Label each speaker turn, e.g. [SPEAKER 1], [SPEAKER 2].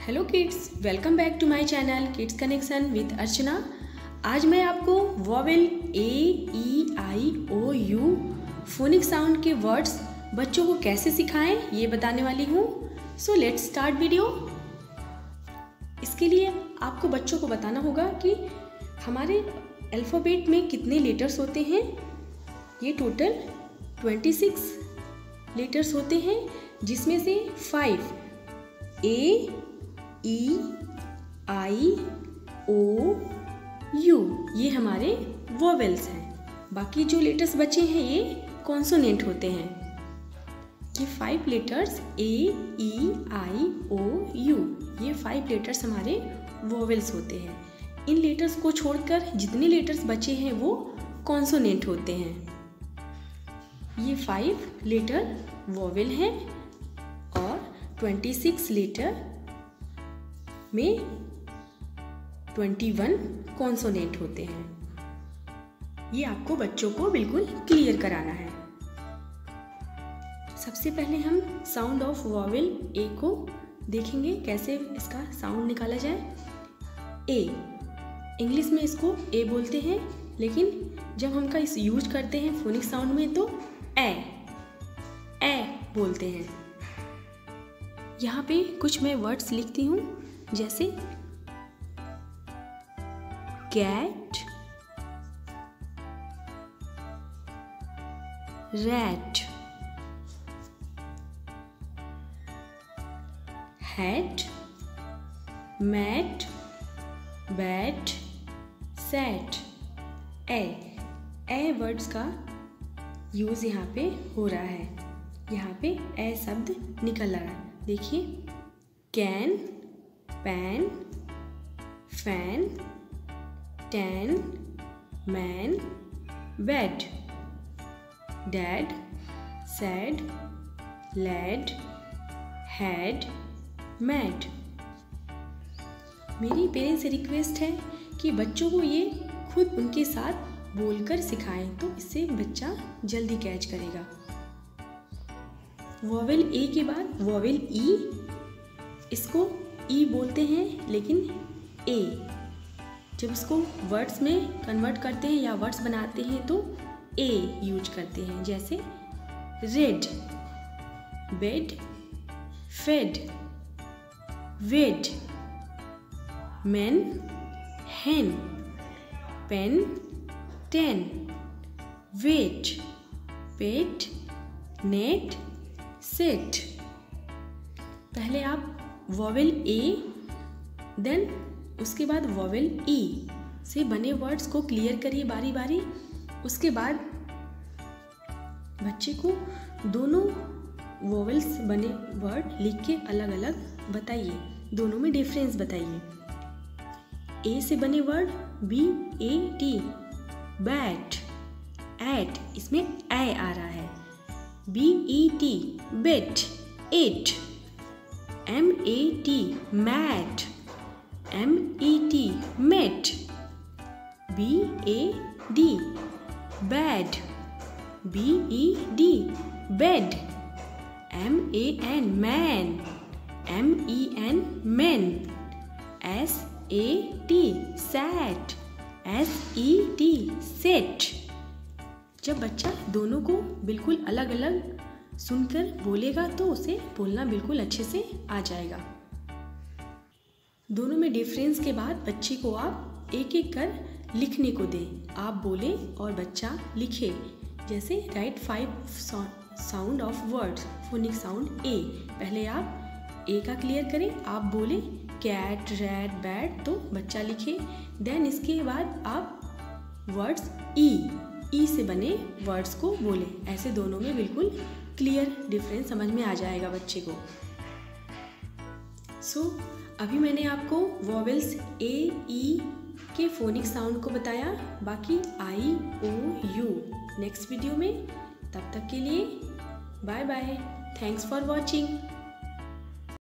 [SPEAKER 1] Hello kids, welcome back to my channel kids connection with Archana. आज मैं आपको vowel A E I O U phonic sound के words बच्चों को कैसे सिखाएं ये बताने वाली हूँ। So let's start video. इसके लिए आपको बच्चों को बताना होगा कि हमारे अल्फ़ाबेट में कितने लेटर्स होते हैं। ये टोटल 26 लेटर्स होते हैं, जिसमें से 5 ए ई आई ओ यू ये हमारे वोवेल्स हैं। बाकी जो लेटर्स बचे हैं ये कॉन्सोनेंट होते हैं। ये 5 letters A E I O you ये 5 लेटर्स हमारे वोवेल्स होते हैं। इन लेटर्स को छोड़कर जितने लेटर्स बचे हैं वो कॉन्सोनेंट होते हैं। ये 5 लेटर वोवेल हैं और 26 लेटर में 21 कॉन्सोनेंट होते हैं। ये आपको बच्चों को बिल्कुल क्लियर कराना है। सबसे पहले हम साउंड ऑफ वॉवेल ए को देखेंगे, कैसे इसका साउंड निकाला जाए। ए इंग्लिश में इसको ए बोलते हैं, लेकिन जब हम इस यूज करते हैं फोनिक साउंड में तो ए बोलते हैं। यहाँ पे कुछ मैं वर्ड्स लिखती हूँ, जैसे cat, rat, hat, mat, bat, set. A words का यूज यहाँ पे हो रहा है। यहाँ पे ए शब्द निकल रहा है। देखिए, can, pan, fan, tan, man, bed, dad, sad, lad, had, mad. मेरी पेरेंट्स से रिक्वेस्ट है कि बच्चों को ये खुद उनके साथ बोलकर सिखाएं, तो इससे बच्चा जल्दी कैच करेगा। वॉवेल ए के बाद वॉवेल ई, इसको ई बोलते हैं, लेकिन ए जब इसको वर्ड्स में कन्वर्ट करते हैं या वर्ड्स बनाते हैं तो ए यूज करते हैं। जैसे रेड, बेड, फेड, वेड, मैन, हैन, पेन, टेन, वेट, पेट, नेट, सेट। पहले आप वॉवेल ए देन उसके बाद वॉवेल ई से बने वर्ड्स को क्लियर करिए बारी बारी। उसके बाद बच्चे को दोनों वॉवेल्स बने वर्ड लिख के अलग अलग बताइए, दोनों में डिफरेंस बताइए। ए से बने word B A T, bat, at, इसमें ए आ रहा है। B E T, bet, et, M A T, mat, M E T, met, B A D, bad, B E D, bed, M A N, man, M E N, men, S A T, sat, S E T, set. जब बच्चा दोनों को बिल्कुल अलग अलग सुनकर बोलेगा तो उसे बोलना बिल्कुल अच्छे से आ जाएगा। दोनों में डिफरेंस के बाद बच्चे को आप एक एक कर लिखने को दें। आप बोले और बच्चा लिखे। जैसे write 5 sound of words phonic sound A. पहले आप ए का क्लियर करें, आप बोले कैट, रैट, बैट, तो बच्चा लिखे। देन इसके बाद आप वर्ड्स ई से बने वर्ड्स को बोले। ऐसे दोनों में बिल्कुल क्लियर डिफरेंस समझ में आ जाएगा बच्चे को। सो अभी मैंने आपको वॉवेल्स ए ई के फोनिक साउंड को बताया, बाकी I O U next video में। तब तक के लिए bye bye, thanks for watching.